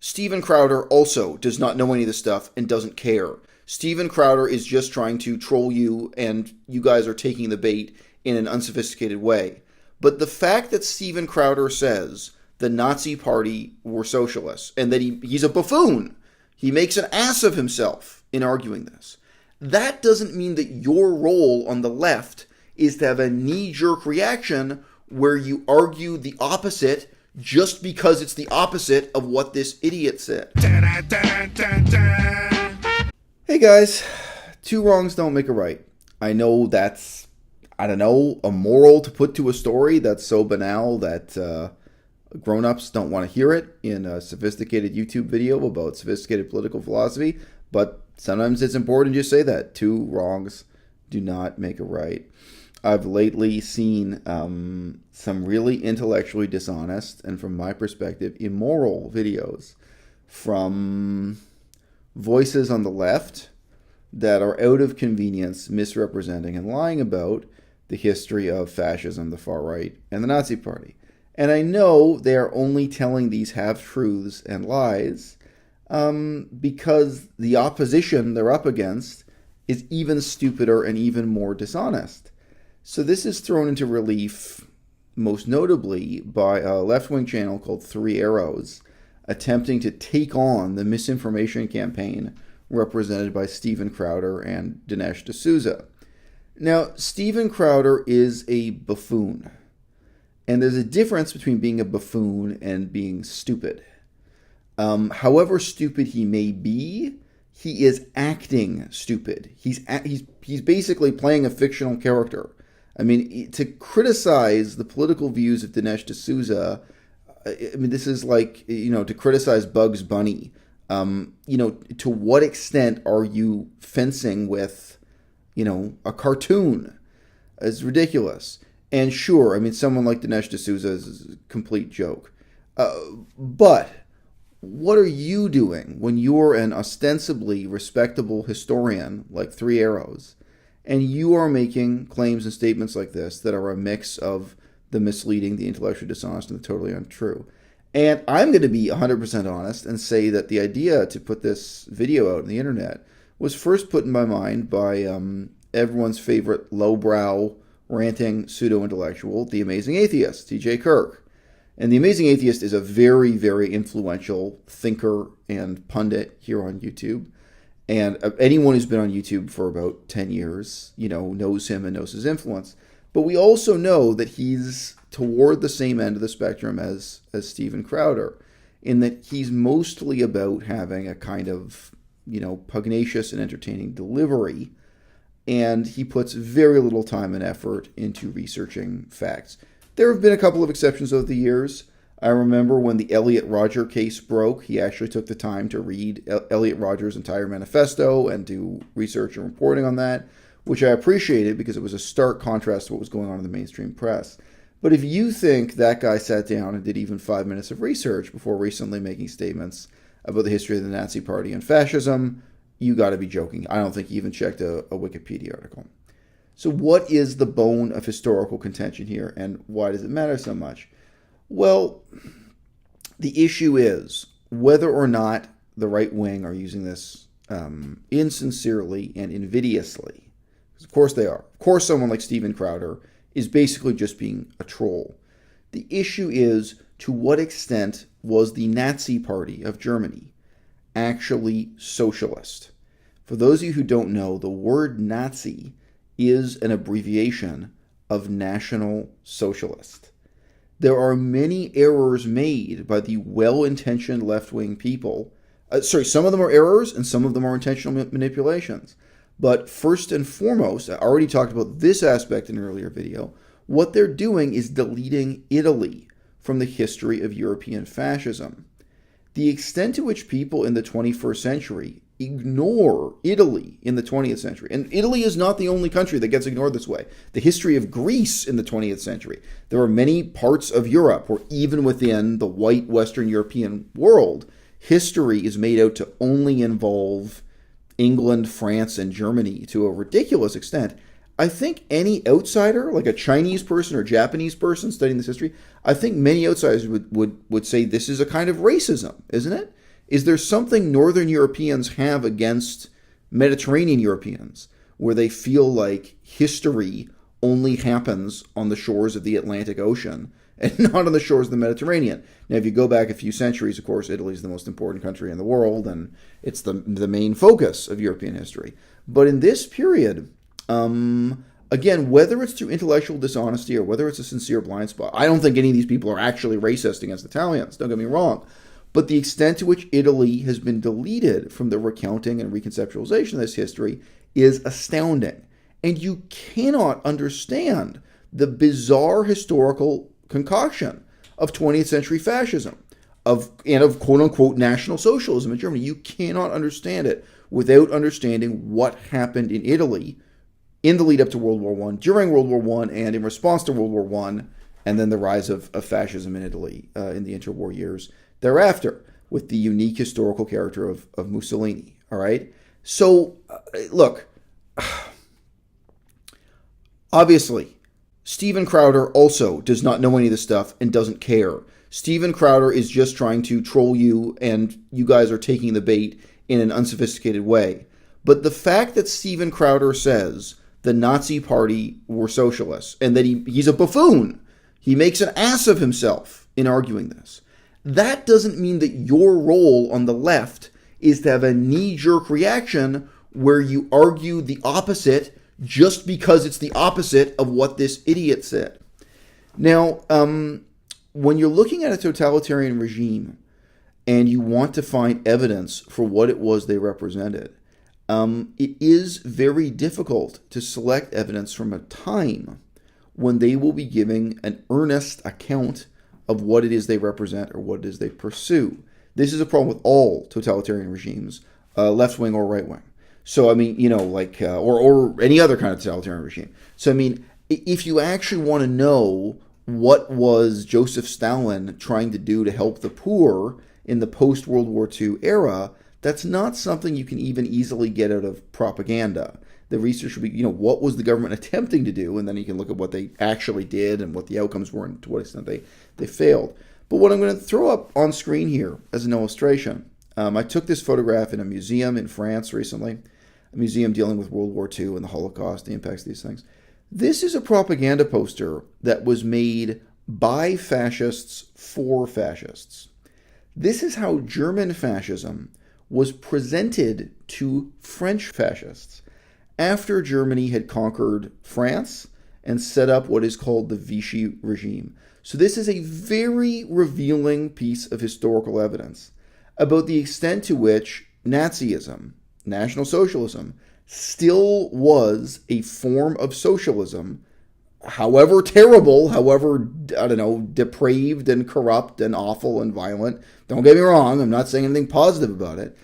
Steven Crowder also does not know any of this stuff and doesn't care. Steven Crowder is just trying to troll you, and you guys are taking the bait in an unsophisticated way. But the fact that Steven Crowder says the Nazi Party were socialists and that he's a buffoon, he makes an ass of himself in arguing this, that doesn't mean that your role on the left is to have a knee-jerk reaction where you argue the opposite just because it's the opposite of what this idiot said. Hey guys, two wrongs don't make a right. I know that's, a moral to put to a story that's so banal that grown-ups don't want to hear it in a sophisticated YouTube video about sophisticated political philosophy, but sometimes it's important to just say that. Two wrongs do not make a right. I've lately seen some really intellectually dishonest and, from my perspective, immoral videos from voices on the left that are out of convenience misrepresenting and lying about the history of fascism, the far right, and the Nazi Party. And I know they are only telling these half-truths and lies because the opposition they're up against is even stupider and even more dishonest. So this is thrown into relief, most notably by a left-wing channel called Three Arrows, attempting to take on the misinformation campaign represented by Steven Crowder and Dinesh D'Souza. Now, Steven Crowder is a buffoon, and there's a difference between being a buffoon and being stupid. However stupid he may be, he is acting stupid. He's basically playing a fictional character. I mean, to criticize the political views of Dinesh D'Souza, this is like, to criticize Bugs Bunny. To what extent are you fencing with, a cartoon? It's ridiculous. And sure, someone like Dinesh D'Souza is a complete joke. But what are you doing when you're an ostensibly respectable historian like Three Arrows, and you are making claims and statements like this that are a mix of the misleading, the intellectually dishonest, and the totally untrue? And I'm going to be 100% honest and say that the idea to put this video out on the internet was first put in my mind by everyone's favorite lowbrow, ranting pseudo-intellectual, the Amazing Atheist, T.J. Kirk. And the Amazing Atheist is a very, very influential thinker and pundit here on YouTube. And anyone who's been on YouTube for about 10 years, knows him and knows his influence. But we also know that he's toward the same end of the spectrum as Steven Crowder, in that he's mostly about having a kind of, pugnacious and entertaining delivery, and he puts very little time and effort into researching facts. There have been a couple of exceptions over the years. I remember when the Elliot Rodger case broke, he actually took the time to read Elliot Rodger's entire manifesto and do research and reporting on that, which I appreciated because it was a stark contrast to what was going on in the mainstream press. But if you think that guy sat down and did even 5 minutes of research before recently making statements about the history of the Nazi Party and fascism, you got to be joking. I don't think he even checked a Wikipedia article. So what is the bone of historical contention here, and why does it matter so much? Well, the issue is whether or not the right wing are using this insincerely and invidiously. Of course they are. Of course someone like Steven Crowder is basically just being a troll. The issue is, to what extent was the Nazi Party of Germany actually socialist? For those of you who don't know, the word Nazi is an abbreviation of National Socialist. There are many errors made by the well-intentioned left-wing people. Some of them are errors and some of them are intentional manipulations. But first and foremost, I already talked about this aspect in an earlier video, what they're doing is deleting Italy from the history of European fascism. The extent to which people in the 21st century ignore Italy in the 20th century, and Italy is not the only country that gets ignored this way. The history of Greece in the 20th century. There are many parts of Europe where even within the white Western European world, history is made out to only involve England, France, and Germany to a ridiculous extent. I think any outsider, like a Chinese person or Japanese person studying this history, I think many outsiders would say this is a kind of racism, isn't it? Is there something Northern Europeans have against Mediterranean Europeans where they feel like history only happens on the shores of the Atlantic Ocean and not on the shores of the Mediterranean? Now, if you go back a few centuries, of course, Italy is the most important country in the world, and it's the main focus of European history. But in this period, again, whether it's through intellectual dishonesty or whether it's a sincere blind spot, I don't think any of these people are actually racist against Italians, don't get me wrong. But the extent to which Italy has been deleted from the recounting and reconceptualization of this history is astounding. And you cannot understand the bizarre historical concoction of 20th century fascism and of quote-unquote National Socialism in Germany. You cannot understand it without understanding what happened in Italy in the lead up to World War I, during World War I, and in response to World War I, and then the rise of fascism in Italy in the interwar years thereafter, with the unique historical character of Mussolini. All right? So, look, obviously, Steven Crowder also does not know any of this stuff and doesn't care. Steven Crowder is just trying to troll you, and you guys are taking the bait in an unsophisticated way. But the fact that Steven Crowder says the Nazi Party were socialists and that he's a buffoon, he makes an ass of himself in arguing this, that doesn't mean that your role on the left is to have a knee-jerk reaction where you argue the opposite just because it's the opposite of what this idiot said. Now, when you're looking at a totalitarian regime and you want to find evidence for what it was they represented, it is very difficult to select evidence from a time when they will be giving an earnest account of what it is they represent or what it is they pursue. This is a problem with all totalitarian regimes, left-wing or right-wing. So, I mean, or any other kind of totalitarian regime. So, I mean, if you actually want to know what was Joseph Stalin trying to do to help the poor in the post-World War II era, that's not something you can even easily get out of propaganda. The research would be, what was the government attempting to do? And then you can look at what they actually did and what the outcomes were and to what extent they failed. But what I'm going to throw up on screen here as an illustration, I took this photograph in a museum in France recently, a museum dealing with World War II and the Holocaust, the impacts of these things. This is a propaganda poster that was made by fascists for fascists. This is how German fascism was presented to French fascists after Germany had conquered France and set up what is called the Vichy regime. So this is a very revealing piece of historical evidence about the extent to which Nazism, National Socialism, still was a form of socialism, however terrible, however, depraved and corrupt and awful and violent. Don't get me wrong, I'm not saying anything positive about it.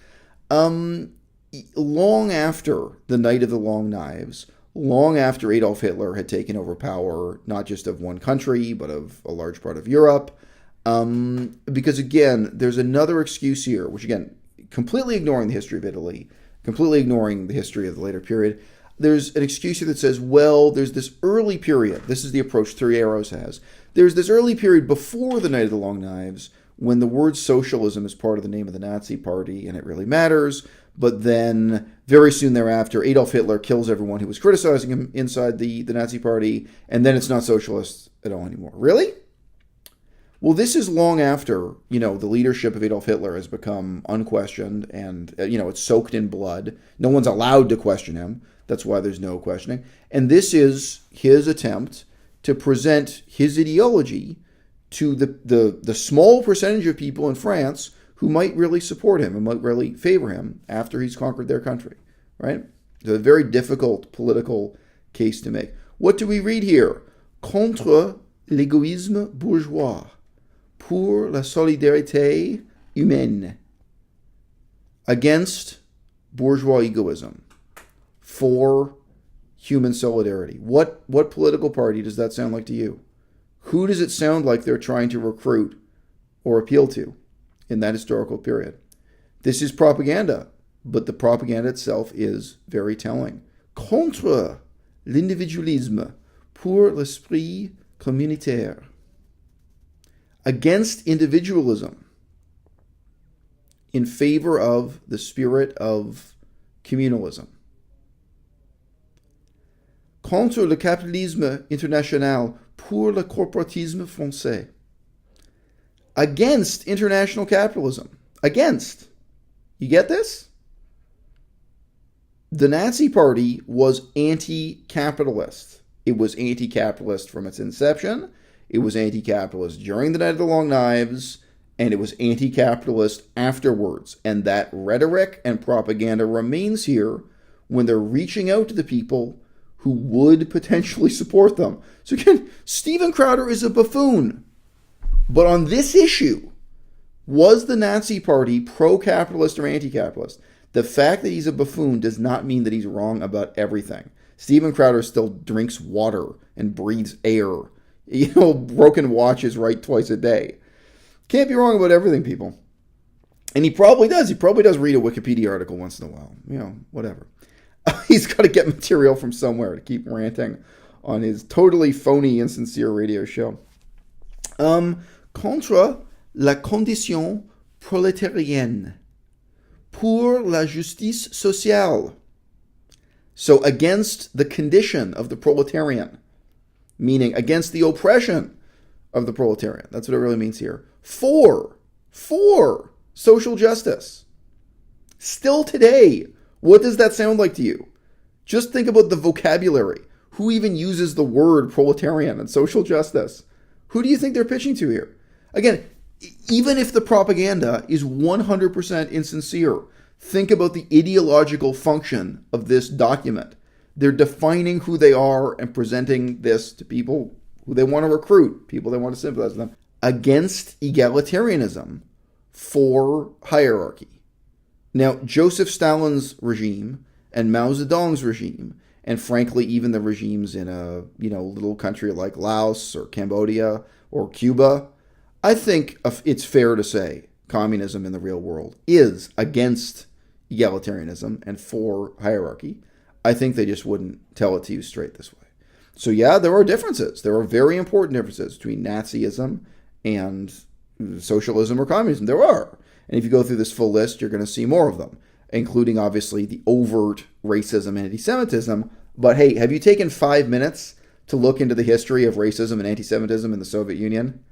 Long after the Night of the Long Knives, long after Adolf Hitler had taken over power, not just of one country, but of a large part of Europe, because again, there's another excuse here, which again, completely ignoring the history of Italy, completely ignoring the history of the later period, there's an excuse here that says, well, there's this early period, this is the approach Three Arrows has, there's this early period before the Night of the Long Knives when the word socialism is part of the name of the Nazi Party and it really matters, but then very soon thereafter, Adolf Hitler kills everyone who was criticizing him inside the Nazi Party, and then it's not socialist at all anymore. Really? Well, this is long after, the leadership of Adolf Hitler has become unquestioned and, it's soaked in blood. No one's allowed to question him. That's why there's no questioning. And this is his attempt to present his ideology to the small percentage of people in France who might really support him and might really favor him after he's conquered their country, right? It's a very difficult political case to make. What do we read here? Contre l'égoïsme bourgeois, pour la solidarité humaine. Against bourgeois egoism, for human solidarity. What political party does that sound like to you? Who does it sound like they're trying to recruit or appeal to in that historical period? This is propaganda, but the propaganda itself is very telling. Contre l'individualisme, pour l'esprit communautaire. Against individualism in favor of the spirit of communalism. Contre le capitalisme international pour le corporatisme français. Against international capitalism. Against. You get this? The Nazi Party was anti-capitalist. It was anti-capitalist from its inception. It was anti-capitalist during the Night of the Long Knives, and it was anti-capitalist afterwards. And that rhetoric and propaganda remains here when they're reaching out to the people who would potentially support them. So again, Steven Crowder is a buffoon. But on this issue, was the Nazi Party pro-capitalist or anti-capitalist? The fact that he's a buffoon does not mean that he's wrong about everything. Steven Crowder still drinks water and breathes air. Broken watches right twice a day. Can't be wrong about everything, people. And he probably does. He probably does read a Wikipedia article once in a while. Whatever. He's got to get material from somewhere to keep ranting on his totally phony, insincere radio show. Contre la condition prolétarienne. Pour la justice sociale. So against the condition of the proletarian. Meaning against the oppression of the proletarian. That's what it really means here. For social justice. Still today, what does that sound like to you? Just think about the vocabulary. Who even uses the word proletarian and social justice? Who do you think they're pitching to here? Again, even if the propaganda is 100% insincere, think about the ideological function of this document. They're defining who they are and presenting this to people who they want to recruit, people they want to sympathize with them, against egalitarianism for hierarchy. Now, Joseph Stalin's regime and Mao Zedong's regime, and frankly, even the regimes in a little country like Laos or Cambodia or Cuba, I think it's fair to say communism in the real world is against egalitarianism and for hierarchy. I think they just wouldn't tell it to you straight this way. So yeah, there are differences. There are very important differences between Nazism and socialism or communism. There are. And if you go through this full list, you're going to see more of them, including obviously the overt racism and anti-Semitism. But hey, have you taken 5 minutes to look into the history of racism and anti-Semitism in the Soviet Union?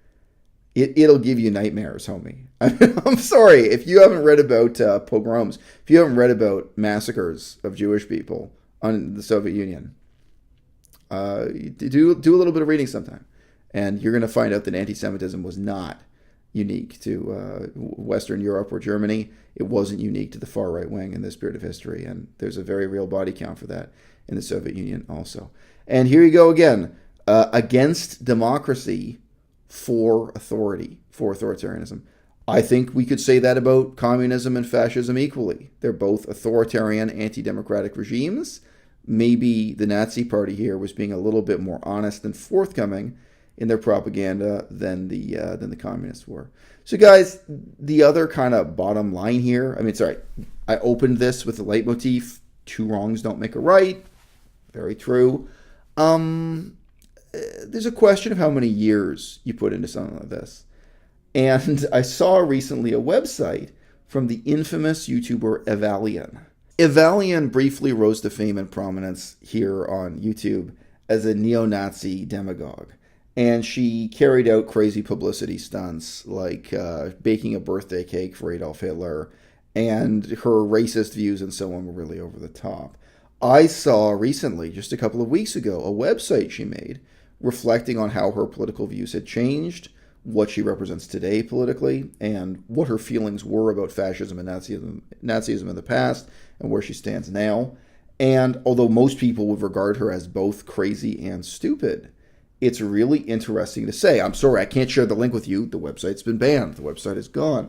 It'll give you nightmares, homie. I'm sorry, if you haven't read about pogroms, if you haven't read about massacres of Jewish people on the Soviet Union, do a little bit of reading sometime. And you're going to find out that anti-Semitism was not unique to Western Europe or Germany. It wasn't unique to the far right wing in this period of history. And there's a very real body count for that in the Soviet Union also. And here you go again. Against democracy for authority, for authoritarianism. I think we could say that about communism and fascism equally. They're both authoritarian, anti-democratic regimes. Maybe the Nazi Party here was being a little bit more honest and forthcoming in their propaganda than the communists were. So guys, the other kind of bottom line here, I opened this with the leitmotif, 2 wrongs don't make a right. Very true. There's a question of how many years you put into something like this. And I saw recently a website from the infamous YouTuber Evalian. Evalian briefly rose to fame and prominence here on YouTube as a neo-Nazi demagogue. And she carried out crazy publicity stunts like baking a birthday cake for Adolf Hitler, and her racist views and so on were really over the top. I saw recently, just a couple of weeks ago, a website she made reflecting on how her political views had changed, what she represents today politically, and what her feelings were about fascism and Nazism in the past, and where she stands now. And although most people would regard her as both crazy and stupid, it's really interesting to say. I'm sorry, I can't share the link with you. The website's been banned. The website is gone.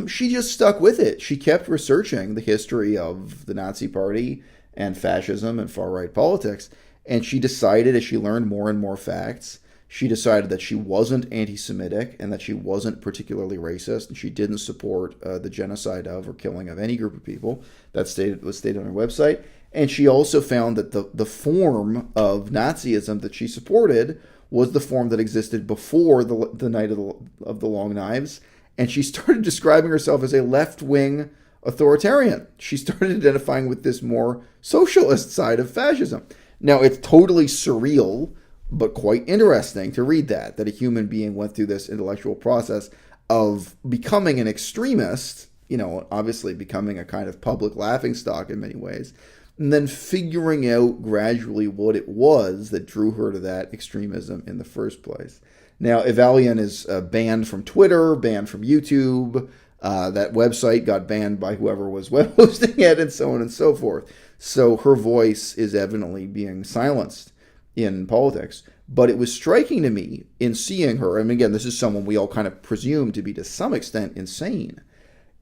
She just stuck with it. She kept researching the history of the Nazi Party and fascism and far-right politics, and she decided, as she learned more and more facts, she decided that she wasn't anti-Semitic and that she wasn't particularly racist, and she didn't support the genocide of or killing of any group of people. That was stated on her website. And she also found that the form of Nazism that she supported was the form that existed before the Night of the Long Knives, and she started describing herself as a left-wing authoritarian. She started identifying with this more socialist side of fascism. Now, it's totally surreal, but quite interesting to read that a human being went through this intellectual process of becoming an extremist, obviously becoming a kind of public laughingstock in many ways, and then figuring out gradually what it was that drew her to that extremism in the first place. Now, Evalian is banned from Twitter, banned from YouTube. That website got banned by whoever was web hosting it, and so on and so forth. So her voice is evidently being silenced in politics. But it was striking to me in seeing her, and again, this is someone we all kind of presume to be to some extent insane.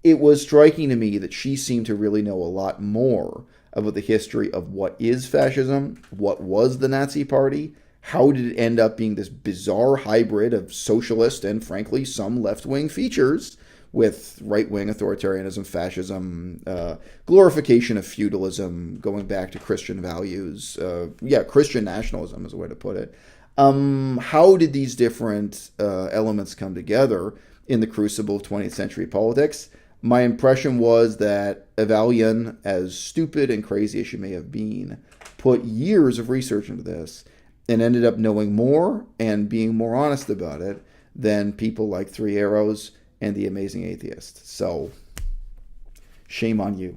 It was striking to me that she seemed to really know a lot more about the history of what is fascism, what was the Nazi Party, how did it end up being this bizarre hybrid of socialist and, frankly, some left-wing features with right-wing authoritarianism, fascism, glorification of feudalism, going back to Christian values. Christian nationalism is a way to put it. How did these different elements come together in the crucible of 20th century politics? My impression was that Evalian, as stupid and crazy as she may have been, put years of research into this and ended up knowing more and being more honest about it than people like Three Arrows and the Amazing Atheist. So, shame on you.